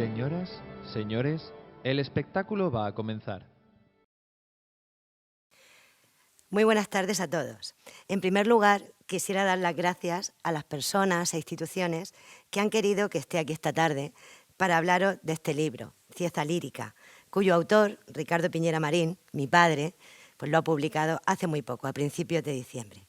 Señoras, señores, el espectáculo va a comenzar. Muy buenas tardes a todos. En primer lugar, quisiera dar las gracias a las personas e instituciones que han querido que esté aquí esta tarde para hablaros de este libro, Cieza lírica, cuyo autor, Ricardo Piñera Marín, mi padre, pues lo ha publicado hace muy poco, a principios de diciembre.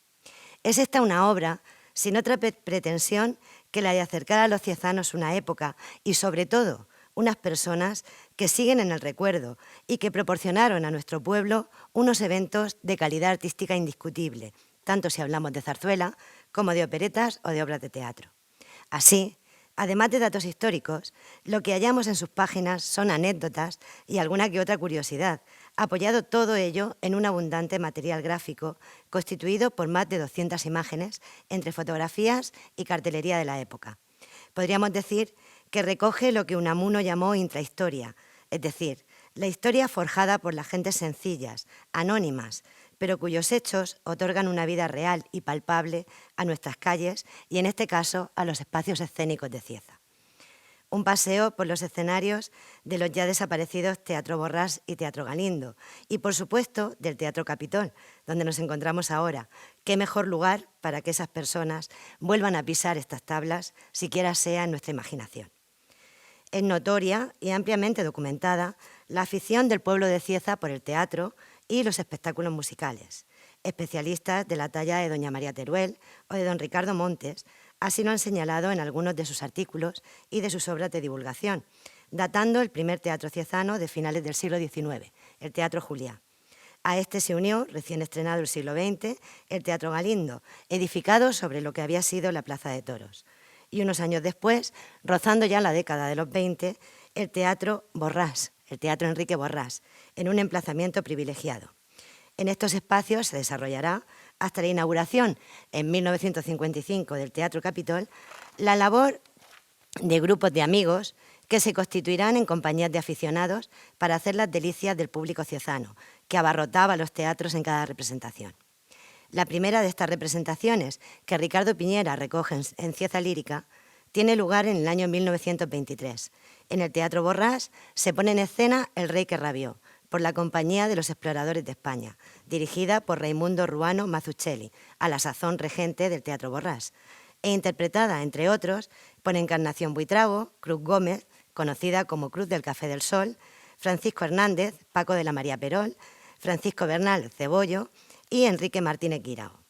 Es esta una obra sin otra pretensión que la de acercar a los ciezanos una época y, sobre todo, unas personas que siguen en el recuerdo y que proporcionaron a nuestro pueblo unos eventos de calidad artística indiscutible, tanto si hablamos de zarzuela como de operetas o de obras de teatro. Así, además de datos históricos, lo que hallamos en sus páginas son anécdotas y alguna que otra curiosidad, apoyado todo ello en un abundante material gráfico constituido por más de 200 imágenes entre fotografías y cartelería de la época. Podríamos decir que recoge lo que Unamuno llamó intrahistoria, es decir, la historia forjada por las gentes sencillas, anónimas, pero cuyos hechos otorgan una vida real y palpable a nuestras calles y, en este caso, a los espacios escénicos de Cieza. Un paseo por los escenarios de los ya desaparecidos Teatro Borrás y Teatro Galindo y, por supuesto, del Teatro Capitol, donde nos encontramos ahora. ¿Qué mejor lugar para que esas personas vuelvan a pisar estas tablas, siquiera sea en nuestra imaginación? Es notoria y ampliamente documentada la afición del pueblo de Cieza por el teatro y los espectáculos musicales. Especialistas de la talla de doña María Teruel o de don Ricardo Montes así lo han señalado en algunos de sus artículos y de sus obras de divulgación, datando el primer teatro ciezano de finales del siglo XIX, el Teatro Juliá. A este se unió, recién estrenado el siglo XX, el Teatro Galindo, edificado sobre lo que había sido la Plaza de Toros. Y unos años después, rozando ya la década de los 20, el Teatro Borrás, el Teatro Enrique Borrás, en un emplazamiento privilegiado. En estos espacios se desarrollará, hasta la inauguración en 1955 del Teatro Capitol, la labor de grupos de amigos que se constituirán en compañías de aficionados para hacer las delicias del público ciezano, que abarrotaba los teatros en cada representación. La primera de estas representaciones, que Ricardo Piñera recoge en Cieza lírica, tiene lugar en el año 1923. En el Teatro Borrás se pone en escena El rey que rabió, por la Compañía de los Exploradores de España, dirigida por Raimundo Ruano Mazzucchelli, a la sazón regente del Teatro Borrás, e interpretada, entre otros, por Encarnación Buitrago, Cruz Gómez, conocida como Cruz del Café del Sol, Francisco Hernández, Paco de la María Perol, Francisco Bernal Cebollo y Enrique Martínez Guirao.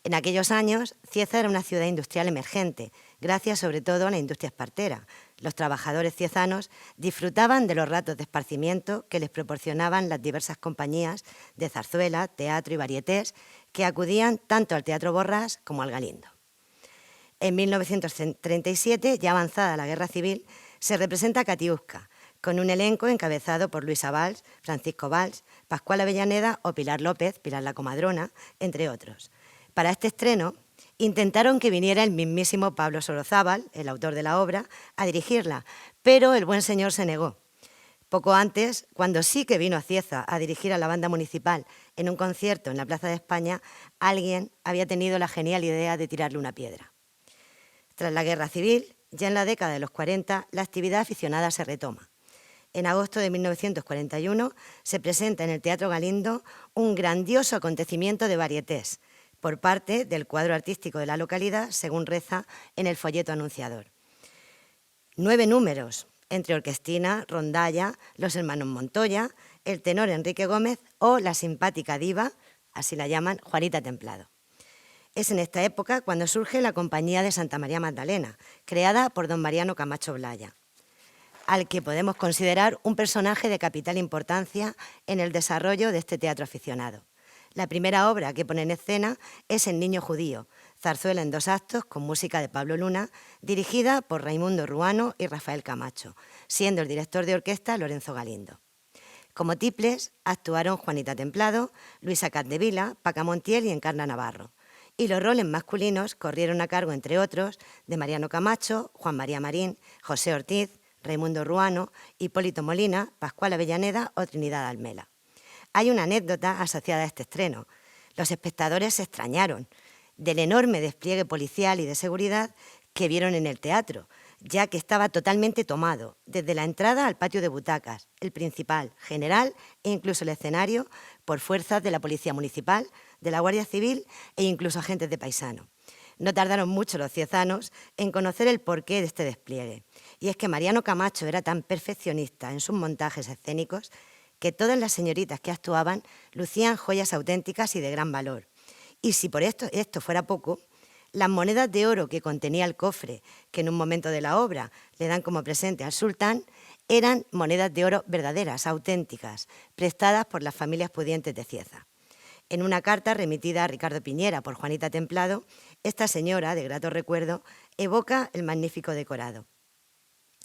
En aquellos años, Cieza era una ciudad industrial emergente, gracias sobre todo a la industria espartera. Los trabajadores ciezanos disfrutaban de los ratos de esparcimiento que les proporcionaban las diversas compañías de zarzuela, teatro y varietés que acudían tanto al Teatro Borrás como al Galindo. En 1937, ya avanzada la Guerra Civil, se representa Catiusca, con un elenco encabezado por Luisa Valls, Francisco Valls, Pascual Avellaneda o Pilar López, Pilar la Comadrona, entre otros. Para este estreno, intentaron que viniera el mismísimo Pablo Sorozábal, el autor de la obra, a dirigirla, pero el buen señor se negó. Poco antes, cuando sí que vino a Cieza a dirigir a la banda municipal en un concierto en la Plaza de España, alguien había tenido la genial idea de tirarle una piedra. Tras la Guerra Civil, ya en la década de los 40, la actividad aficionada se retoma. En agosto de 1941 se presenta en el Teatro Galindo un grandioso acontecimiento de varietés, por parte del cuadro artístico de la localidad, según reza en el folleto anunciador. 9 números, entre orquestina, rondalla, los hermanos Montoya, el tenor Enrique Gómez o la simpática diva, así la llaman, Juanita Templado. Es en esta época cuando surge la Compañía de Santa María Magdalena, creada por don Mariano Camacho Blaya, al que podemos considerar un personaje de capital importancia en el desarrollo de este teatro aficionado. La primera obra que pone en escena es El niño judío, zarzuela en 2 actos con música de Pablo Luna, dirigida por Raimundo Ruano y Rafael Camacho, siendo el director de orquesta Lorenzo Galindo. Como tiples actuaron Juanita Templado, Luisa Capdevila, Paca Montiel y Encarna Navarro. Y los roles masculinos corrieron a cargo, entre otros, de Mariano Camacho, Juan María Marín, José Ortiz, Raimundo Ruano, Hipólito Molina, Pascual Avellaneda o Trinidad Almela. Hay una anécdota asociada a este estreno. Los espectadores se extrañaron del enorme despliegue policial y de seguridad que vieron en el teatro ya que estaba totalmente tomado, desde la entrada al patio de butacas, el principal, general e incluso el escenario, por fuerzas de la Policía Municipal, de la Guardia Civil e incluso agentes de paisano. No tardaron mucho los ciezanos en conocer el porqué de este despliegue. Y es que Mariano Camacho era tan perfeccionista en sus montajes escénicos que todas las señoritas que actuaban lucían joyas auténticas y de gran valor. Y si por esto fuera poco, las monedas de oro que contenía el cofre, que en un momento de la obra le dan como presente al sultán, eran monedas de oro verdaderas, auténticas, prestadas por las familias pudientes de Cieza. En una carta remitida a Ricardo Piñera por Juanita Templado, esta señora, de grato recuerdo, evoca el magnífico decorado.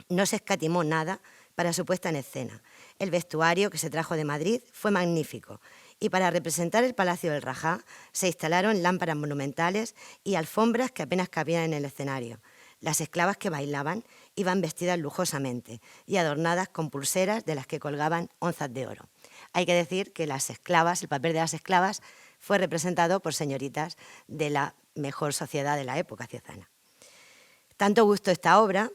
No se escatimó nada para su puesta en escena. El vestuario que se trajo de Madrid fue magnífico y para representar el Palacio del Rajá se instalaron lámparas monumentales y alfombras que apenas cabían en el escenario. Las esclavas que bailaban iban vestidas lujosamente y adornadas con pulseras de las que colgaban onzas de oro. Hay que decir que las esclavas, el papel de las esclavas fue representado por señoritas de la mejor sociedad de la época ciezana. Tanto gustó esta obra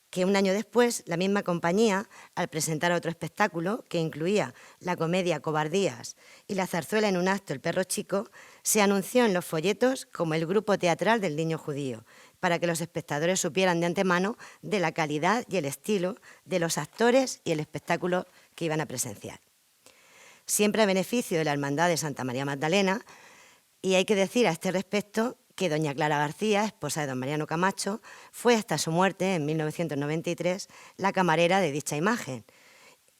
que un año después la misma compañía, al presentar otro espectáculo que incluía la comedia Cobardías y la zarzuela en un acto El perro chico, se anunció en los folletos como el grupo teatral del niño judío, para que los espectadores supieran de antemano de la calidad y el estilo de los actores y el espectáculo que iban a presenciar. Siempre a beneficio de la Hermandad de Santa María Magdalena, y hay que decir a este respecto que doña Clara García, esposa de don Mariano Camacho, fue hasta su muerte en 1993 la camarera de dicha imagen.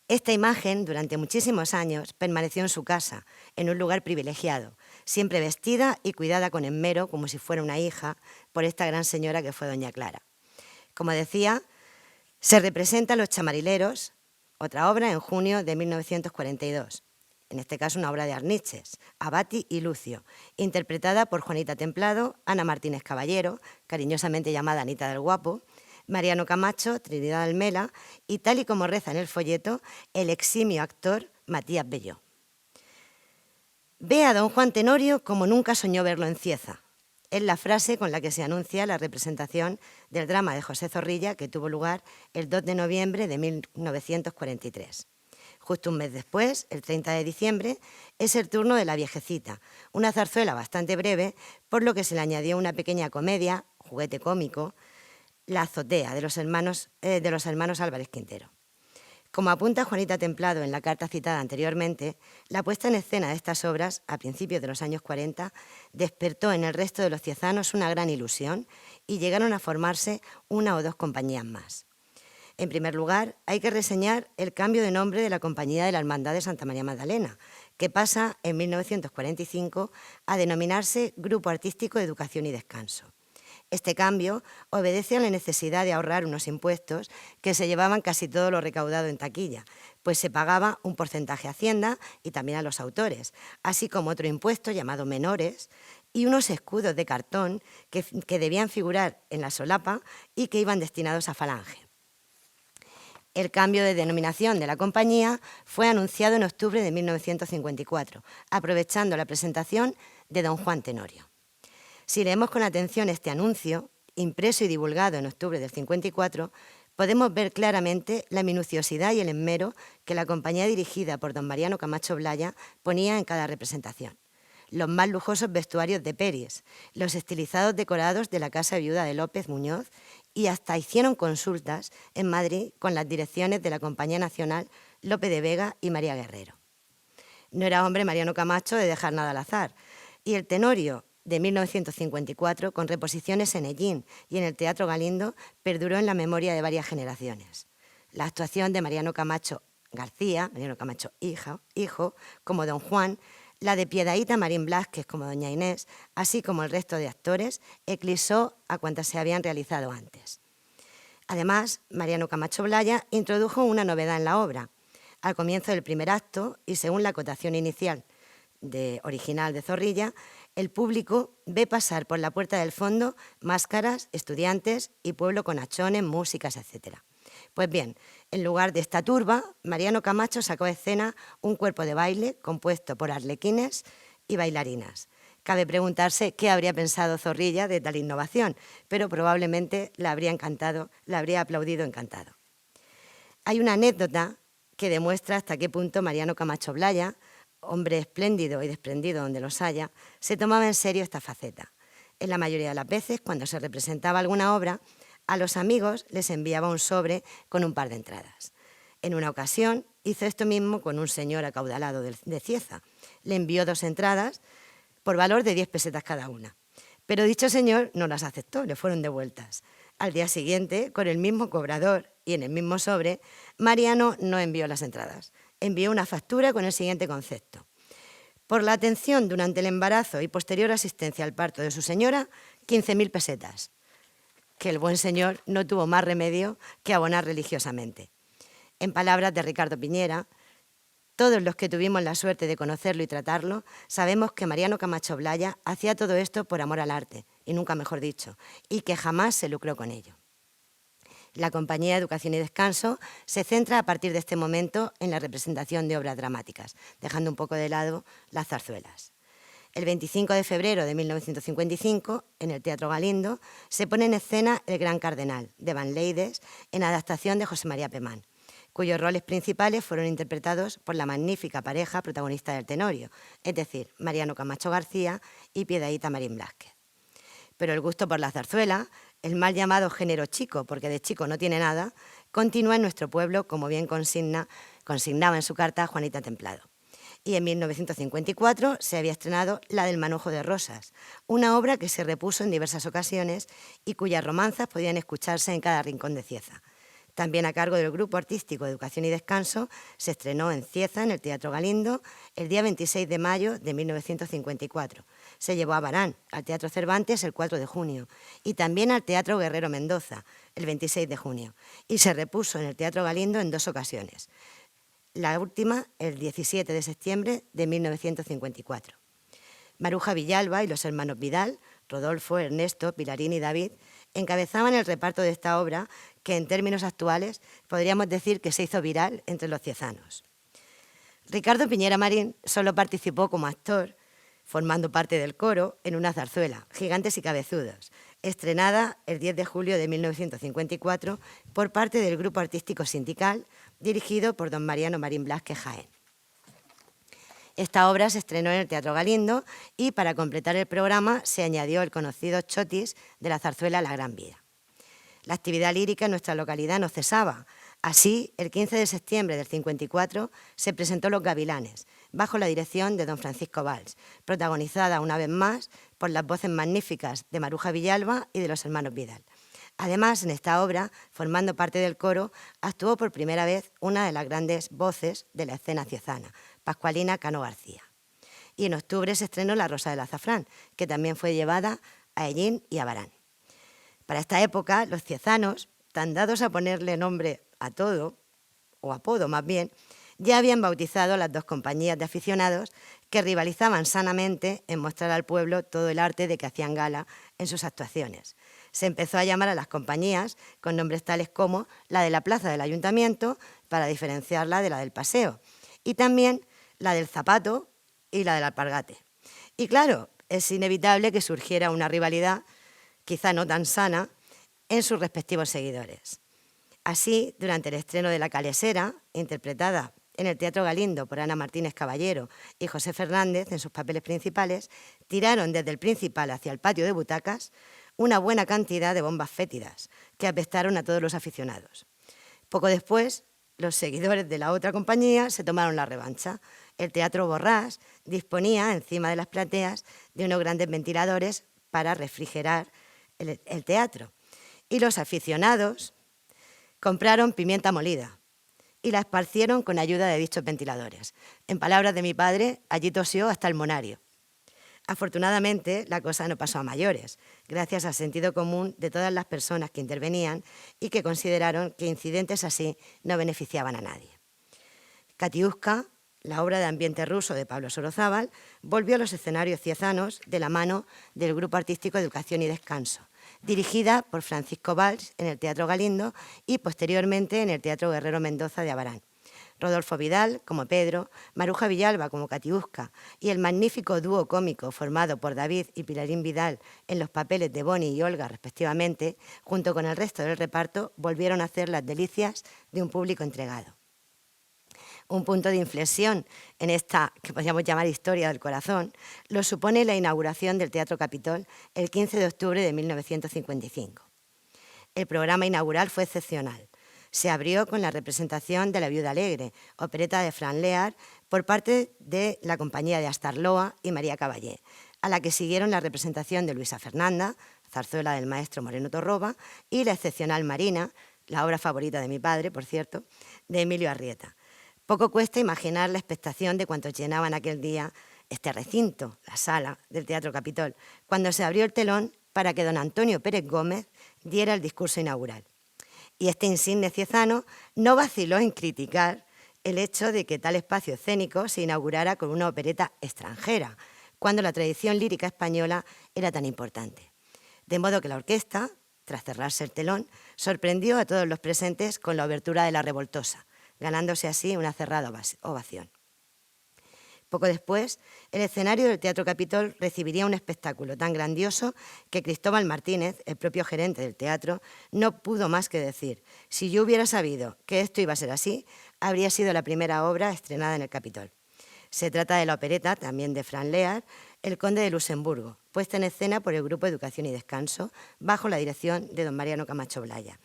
Esta imagen, durante muchísimos años, permaneció en su casa, en un lugar privilegiado, siempre vestida y cuidada con esmero, como si fuera una hija, por esta gran señora que fue doña Clara. Como decía, se representa Los Chamarileros, otra obra en junio de 1942. En este caso una obra de Arniches, Abati y Lucio, interpretada por Juanita Templado, Ana Martínez Caballero, cariñosamente llamada Anita del Guapo, Mariano Camacho, Trinidad Almela y, tal y como reza en el folleto, el eximio actor Matías Belló. Ve a don Juan Tenorio como nunca soñó verlo en Cieza. Es la frase con la que se anuncia la representación del drama de José Zorrilla que tuvo lugar el 2 de noviembre de 1943. Justo un mes después, el 30 de diciembre, es el turno de La Viejecita, una zarzuela bastante breve, por lo que se le añadió una pequeña comedia, juguete cómico, La azotea, de los hermanos Álvarez Quintero. Como apunta Juanita Templado en la carta citada anteriormente, la puesta en escena de estas obras, a principios de los años 40, despertó en el resto de los ciezanos una gran ilusión y llegaron a formarse una o dos compañías más. En primer lugar, hay que reseñar el cambio de nombre de la Compañía de la Hermandad de Santa María Magdalena, que pasa en 1945 a denominarse Grupo Artístico de Educación y Descanso. Este cambio obedece a la necesidad de ahorrar unos impuestos que se llevaban casi todo lo recaudado en taquilla, pues se pagaba un porcentaje a Hacienda y también a los autores, así como otro impuesto llamado menores y unos escudos de cartón que debían figurar en la solapa y que iban destinados a Falange. El cambio de denominación de la compañía fue anunciado en octubre de 1954, aprovechando la presentación de don Juan Tenorio. Si leemos con atención este anuncio, impreso y divulgado en octubre del 54, podemos ver claramente la minuciosidad y el esmero que la compañía dirigida por don Mariano Camacho Blaya ponía en cada representación. Los más lujosos vestuarios de Peris, los estilizados decorados de la casa viuda de López Muñoz y hasta hicieron consultas en Madrid con las direcciones de la Compañía Nacional Lope de Vega y María Guerrero. No era hombre Mariano Camacho de dejar nada al azar, y el Tenorio de 1954, con reposiciones en Ellín y en el Teatro Galindo, perduró en la memoria de varias generaciones. La actuación de Mariano Camacho García, Mariano Camacho hijo, como don Juan, la de Piedaíta Marín Blázquez como doña Inés, así como el resto de actores, eclipsó a cuantas se habían realizado antes. Además, Mariano Camacho Blaya introdujo una novedad en la obra. Al comienzo del primer acto, y según la acotación inicial original de Zorrilla, el público ve pasar por la puerta del fondo máscaras, estudiantes y pueblo con hachones, músicas, etc. Pues bien, en lugar de esta turba, Mariano Camacho sacó a escena un cuerpo de baile compuesto por arlequines y bailarinas, Cabe preguntarse qué habría pensado Zorrilla de tal innovación, pero probablemente la habría aplaudido encantado. Hay una anécdota que demuestra hasta qué punto Mariano Camacho Blaya, hombre espléndido y desprendido donde los haya, se tomaba en serio esta faceta. En la mayoría de las veces, cuando se representaba alguna obra, a los amigos les enviaba un sobre con un par de entradas. En una ocasión hizo esto mismo con un señor acaudalado de Cieza. Le envió 2 entradas por valor de 10 pesetas cada una. Pero dicho señor no las aceptó, le fueron devueltas. Al día siguiente, con el mismo cobrador y en el mismo sobre, Mariano no envió las entradas. Envió una factura con el siguiente concepto: por la atención durante el embarazo y posterior asistencia al parto de su señora, 15.000 pesetas, que el buen señor no tuvo más remedio que abonar religiosamente. En palabras de Ricardo Piñera, todos los que tuvimos la suerte de conocerlo y tratarlo, sabemos que Mariano Camacho Blaya hacía todo esto por amor al arte, y nunca mejor dicho, y que jamás se lucró con ello. La compañía Educación y Descanso se centra a partir de este momento en la representación de obras dramáticas, dejando un poco de lado las zarzuelas. El 25 de febrero de 1955, en el Teatro Galindo, se pone en escena El Gran Cardenal, de Van Leides, en adaptación de José María Pemán, cuyos roles principales fueron interpretados por la magnífica pareja protagonista del Tenorio, es decir, Mariano Camacho García y Piedaíta Marín Blázquez. Pero el gusto por la zarzuela, el mal llamado género chico, porque de chico no tiene nada, continúa en nuestro pueblo, como bien consignaba en su carta Juanita Templado. Y en 1954 se había estrenado La del manojo de rosas, una obra que se repuso en diversas ocasiones y cuyas romanzas podían escucharse en cada rincón de Cieza. También a cargo del Grupo Artístico Educación y Descanso, se estrenó en Cieza, en el Teatro Galindo, el día 26 de mayo de 1954. Se llevó a Abarán, al Teatro Cervantes, el 4 de junio, y también al Teatro Guerrero Mendoza, el 26 de junio, y se repuso en el Teatro Galindo en 2 ocasiones. La última, el 17 de septiembre de 1954. Maruja Villalba y los hermanos Vidal, Rodolfo, Ernesto, Pilarín y David, encabezaban el reparto de esta obra que en términos actuales podríamos decir que se hizo viral entre los ciezanos. Ricardo Piñera Marín solo participó como actor, formando parte del coro, en una zarzuela, Gigantes y Cabezudos, estrenada el 10 de julio de 1954 por parte del Grupo Artístico Sindical, dirigido por don Mariano Marín Blázquez Jaén. Esta obra se estrenó en el Teatro Galindo y para completar el programa se añadió el conocido chotis de la zarzuela La Gran Vida. La actividad lírica en nuestra localidad no cesaba. Así, el 15 de septiembre del 54 se presentó Los Gavilanes, bajo la dirección de don Francisco Valls, protagonizada una vez más por las voces magníficas de Maruja Villalba y de los hermanos Vidal. Además, en esta obra, formando parte del coro, actuó por primera vez una de las grandes voces de la escena ciezana, Pascualina Cano García. Y en octubre se estrenó La Rosa del Azafrán, que también fue llevada a Hellín y a Abarán. Para esta época, los ciezanos, tan dados a ponerle nombre a todo, o apodo más bien, ya habían bautizado las 2 compañías de aficionados que rivalizaban sanamente en mostrar al pueblo todo el arte de que hacían gala en sus actuaciones. Se empezó a llamar a las compañías con nombres tales como la de la Plaza del Ayuntamiento, para diferenciarla de la del Paseo, y también la del Zapato y la del Alpargate. Y claro, es inevitable que surgiera una rivalidad, quizá no tan sana, en sus respectivos seguidores. Así, durante el estreno de La Calesera, interpretada en el Teatro Galindo por Ana Martínez Caballero y José Fernández en sus papeles principales, tiraron desde el principal hacia el patio de butacas una buena cantidad de bombas fétidas que apestaron a todos los aficionados. Poco después, los seguidores de la otra compañía se tomaron la revancha. El Teatro Borrás disponía, encima de las plateas, de unos grandes ventiladores para refrigerar el teatro. Y los aficionados compraron pimienta molida y la esparcieron con ayuda de dichos ventiladores. En palabras de mi padre, allí tosió hasta el monario. Afortunadamente, la cosa no pasó a mayores, gracias al sentido común de todas las personas que intervenían y que consideraron que incidentes así no beneficiaban a nadie. Katiuska, la obra de ambiente ruso de Pablo Sorozábal, volvió a los escenarios ciezanos de la mano del Grupo Artístico Educación y Descanso, dirigida por Francisco Valls en el Teatro Galindo y posteriormente en el Teatro Guerrero Mendoza de Abarán. Rodolfo Vidal como Pedro, Maruja Villalba como Catiusca y el magnífico dúo cómico formado por David y Pilarín Vidal en los papeles de Bonnie y Olga respectivamente, junto con el resto del reparto, volvieron a hacer las delicias de un público entregado. Un punto de inflexión en esta, que podríamos llamar historia del corazón, lo supone la inauguración del Teatro Capitol el 15 de octubre de 1955. El programa inaugural fue excepcional. Se abrió con la representación de La Viuda Alegre, opereta de Fran Lear, por parte de la compañía de Astarloa y María Caballé, a la que siguieron la representación de Luisa Fernanda, zarzuela del maestro Moreno Torroba, y la excepcional Marina, la obra favorita de mi padre, por cierto, de Emilio Arrieta. Poco cuesta imaginar la expectación de cuantos llenaban aquel día este recinto, la sala del Teatro Capitol, cuando se abrió el telón para que don Antonio Pérez Gómez diera el discurso inaugural. Y este insigne ciezano no vaciló en criticar el hecho de que tal espacio escénico se inaugurara con una opereta extranjera, cuando la tradición lírica española era tan importante. De modo que la orquesta, tras cerrarse el telón, sorprendió a todos los presentes con la obertura de La Revoltosa, ganándose así una cerrada ovación. Poco después, el escenario del Teatro Capitol recibiría un espectáculo tan grandioso que Cristóbal Martínez, el propio gerente del teatro, no pudo más que decir: si yo hubiera sabido que esto iba a ser así, habría sido la primera obra estrenada en el Capitol. Se trata de la opereta, también de Fran Lear, El Conde de Luxemburgo, puesta en escena por el Grupo Educación y Descanso, bajo la dirección de don Mariano Camacho Blaya,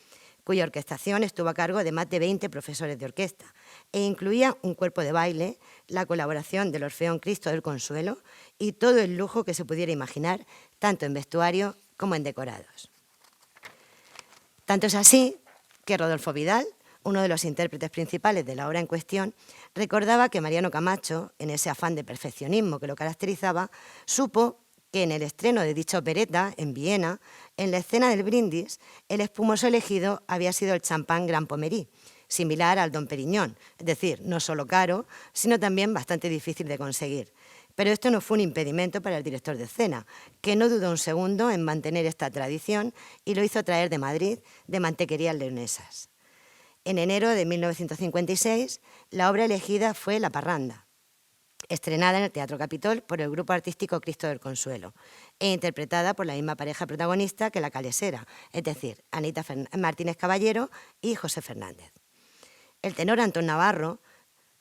cuya orquestación estuvo a cargo de más de 20 profesores de orquesta e incluía un cuerpo de baile, la colaboración del Orfeón Cristo del Consuelo y todo el lujo que se pudiera imaginar, tanto en vestuario como en decorados. Tanto es así que Rodolfo Vidal, uno de los intérpretes principales de la obra en cuestión, recordaba que Mariano Camacho, en ese afán de perfeccionismo que lo caracterizaba, supo que en el estreno de dicha opereta, en Viena, en la escena del brindis, el espumoso elegido había sido el champán Grand Pommery, similar al Dom Periñón, es decir, no solo caro, sino también bastante difícil de conseguir. Pero esto no fue un impedimento para el director de escena, que no dudó un segundo en mantener esta tradición y lo hizo traer de Madrid, de Mantequerías Leonesas. En enero de 1956, la obra elegida fue La Parranda, estrenada en el Teatro Capitol por el Grupo Artístico Cristo del Consuelo e interpretada por la misma pareja protagonista que La Calesera, es decir, Anita Martínez Caballero y José Fernández. El tenor Antón Navarro,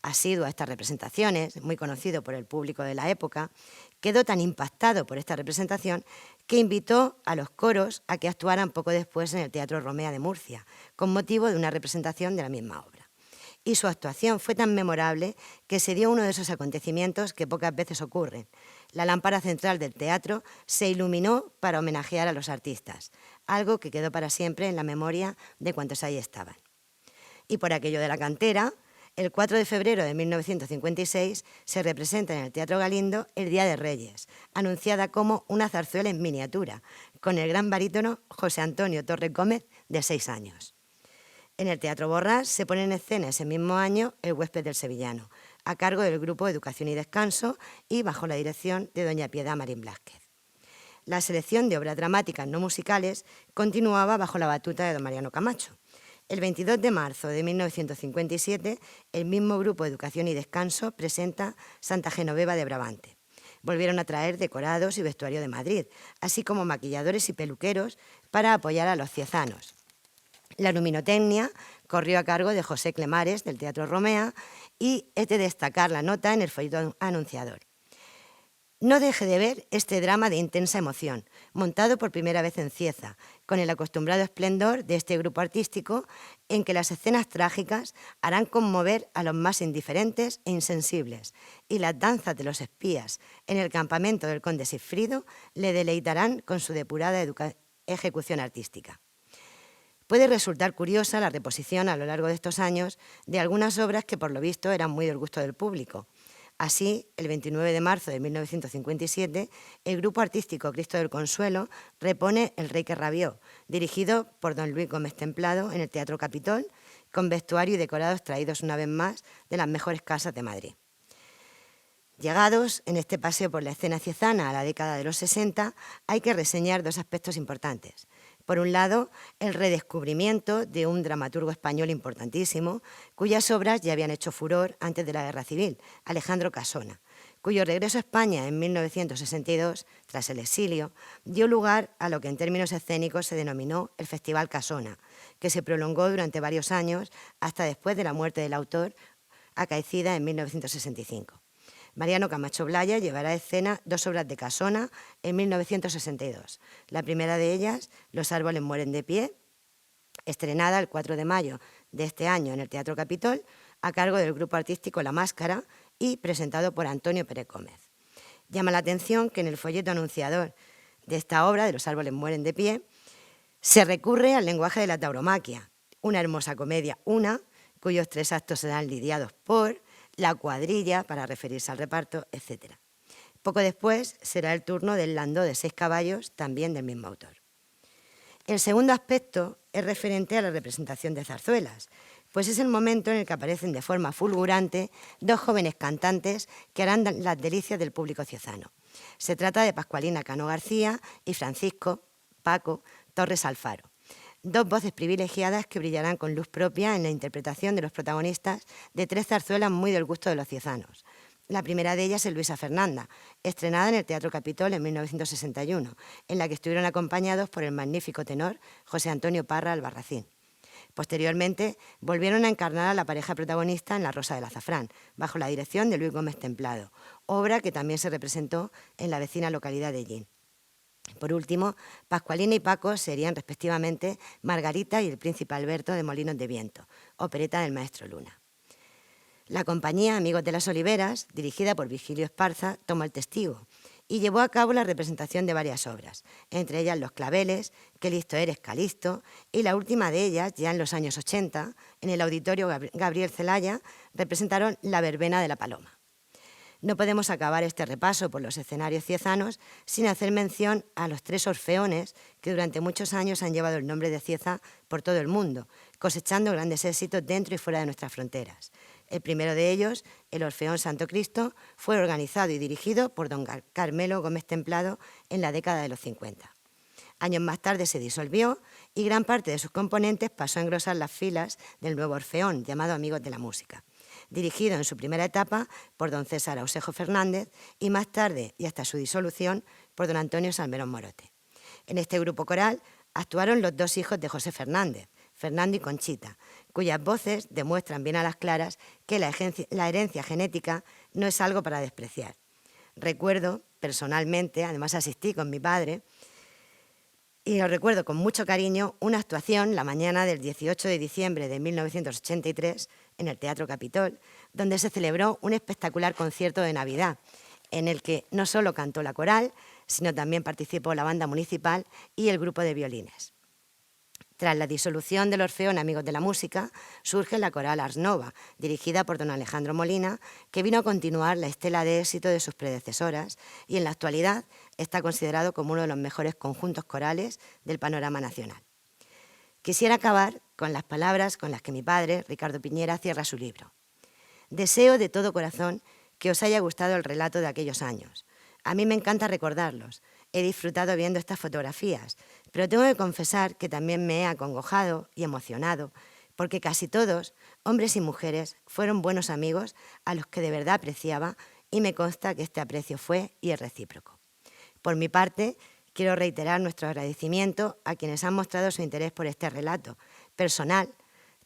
asiduo a estas representaciones, muy conocido por el público de la época, quedó tan impactado por esta representación que invitó a los coros a que actuaran poco después en el Teatro Romea de Murcia, con motivo de una representación de la misma obra. Y su actuación fue tan memorable que se dio uno de esos acontecimientos que pocas veces ocurren. La lámpara central del teatro se iluminó para homenajear a los artistas, algo que quedó para siempre en la memoria de cuantos ahí estaban. Y por aquello de la cantera, el 4 de febrero de 1956 se representa en el Teatro Galindo El Día de Reyes, anunciada como una zarzuela en miniatura, con el gran barítono José Antonio Torres Gómez, de 6 años. En el Teatro Borrás se pone en escena ese mismo año El Huésped del Sevillano, a cargo del Grupo Educación y Descanso y bajo la dirección de doña Piedad Marín Blázquez. La selección de obras dramáticas no musicales continuaba bajo la batuta de don Mariano Camacho. El 22 de marzo de 1957, el mismo Grupo Educación y Descanso presenta Santa Genoveva de Brabante. Volvieron a traer decorados y vestuario de Madrid, así como maquilladores y peluqueros para apoyar a los ciezanos. La luminotecnia corrió a cargo de José Clemares, del Teatro Romea, y es de destacar la nota en el folleto anunciador. No deje de ver este drama de intensa emoción, montado por primera vez en Cieza, con el acostumbrado esplendor de este grupo artístico en que las escenas trágicas harán conmover a los más indiferentes e insensibles, y las danzas de los espías en el campamento del conde Sigfrido le deleitarán con su depurada ejecución artística. Puede resultar curiosa la reposición a lo largo de estos años de algunas obras que por lo visto eran muy del gusto del público. Así, el 29 de marzo de 1957, el Grupo Artístico Cristo del Consuelo repone El Rey que rabió, dirigido por don Luis Gómez Templado en el Teatro Capitol, con vestuario y decorados traídos una vez más de las mejores casas de Madrid. Llegados en este paseo por la escena ciezana a la década de los 60, hay que reseñar dos aspectos importantes. Por un lado, el redescubrimiento de un dramaturgo español importantísimo, cuyas obras ya habían hecho furor antes de la Guerra Civil, Alejandro Casona, cuyo regreso a España en 1962, tras el exilio, dio lugar a lo que en términos escénicos se denominó el Festival Casona, que se prolongó durante varios años hasta después de la muerte del autor, acaecida en 1965. Mariano Camacho Blaya llevará a escena 2 obras de Casona en 1962. La primera de ellas, Los árboles mueren de pie, estrenada el 4 de mayo de este año en el Teatro Capitol, a cargo del grupo artístico La Máscara y presentado por Antonio Pérez Gómez. Llama la atención que en el folleto anunciador de esta obra, de Los árboles mueren de pie, se recurre al lenguaje de la tauromaquia, una hermosa comedia, cuyos 3 actos serán lidiados por la cuadrilla, para referirse al reparto, etc. Poco después será el turno del landó de 6 caballos, también del mismo autor. El segundo aspecto es referente a la representación de zarzuelas, pues es el momento en el que aparecen de forma fulgurante 2 jóvenes cantantes que harán las delicias del público ciezano. Se trata de Pascualina Cano García y Francisco Paco Torres Alfaro. 2 voces privilegiadas que brillarán con luz propia en la interpretación de los protagonistas de 3 zarzuelas muy del gusto de los ciezanos. La primera de ellas es Luisa Fernanda, estrenada en el Teatro Capitol en 1961, en la que estuvieron acompañados por el magnífico tenor José Antonio Parra Albarracín. Posteriormente, volvieron a encarnar a la pareja protagonista en La Rosa del Azafrán, bajo la dirección de Luis Gómez Templado, obra que también se representó en la vecina localidad de Llín. Por último, Pascualina y Paco serían respectivamente Margarita y el príncipe Alberto de Molinos de Viento, opereta del maestro Luna. La compañía Amigos de las Oliveras, dirigida por Virgilio Esparza, tomó el testigo y llevó a cabo la representación de varias obras, entre ellas Los claveles, Qué listo eres, Calisto, y la última de ellas, ya en los años 80, en el Auditorio Gabriel Celaya, representaron La verbena de la paloma. No podemos acabar este repaso por los escenarios ciezanos sin hacer mención a los 3 orfeones que durante muchos años han llevado el nombre de Cieza por todo el mundo, cosechando grandes éxitos dentro y fuera de nuestras fronteras. El primero de ellos, el Orfeón Santo Cristo, fue organizado y dirigido por don Carmelo Gómez Templado en la década de los 50. Años más tarde se disolvió y gran parte de sus componentes pasó a engrosar las filas del nuevo Orfeón, llamado Amigos de la Música, dirigido en su primera etapa por don César Ausejo Fernández y más tarde, y hasta su disolución, por don Antonio Salmerón Morote. En este grupo coral actuaron los 2 hijos de José Fernández, Fernando y Conchita, cuyas voces demuestran bien a las claras que la herencia genética no es algo para despreciar. Recuerdo, personalmente, además asistí con mi padre, y lo recuerdo con mucho cariño, una actuación la mañana del 18 de diciembre de 1983 en el Teatro Capitol, donde se celebró un espectacular concierto de Navidad, en el que no solo cantó la coral, sino también participó la banda municipal y el grupo de violines. Tras la disolución del Orfeón Amigos de la Música, surge la coral Ars Nova, dirigida por don Alejandro Molina, que vino a continuar la estela de éxito de sus predecesoras y en la actualidad está considerado como uno de los mejores conjuntos corales del panorama nacional. Quisiera acabar con las palabras con las que mi padre, Ricardo Piñera, cierra su libro. Deseo de todo corazón que os haya gustado el relato de aquellos años. A mí me encanta recordarlos. He disfrutado viendo estas fotografías, pero tengo que confesar que también me he acongojado y emocionado, porque casi todos, hombres y mujeres, fueron buenos amigos a los que de verdad apreciaba y me consta que este aprecio fue y es recíproco. Por mi parte, quiero reiterar nuestro agradecimiento a quienes han mostrado su interés por este relato, personal,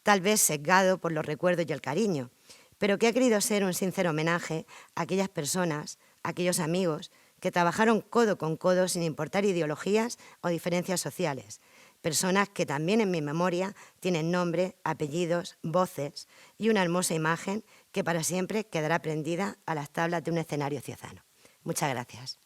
tal vez sesgado por los recuerdos y el cariño, pero que ha querido ser un sincero homenaje a aquellas personas, a aquellos amigos, que trabajaron codo con codo sin importar ideologías o diferencias sociales, personas que también en mi memoria tienen nombre, apellidos, voces y una hermosa imagen que para siempre quedará prendida a las tablas de un escenario ciezano. Muchas gracias.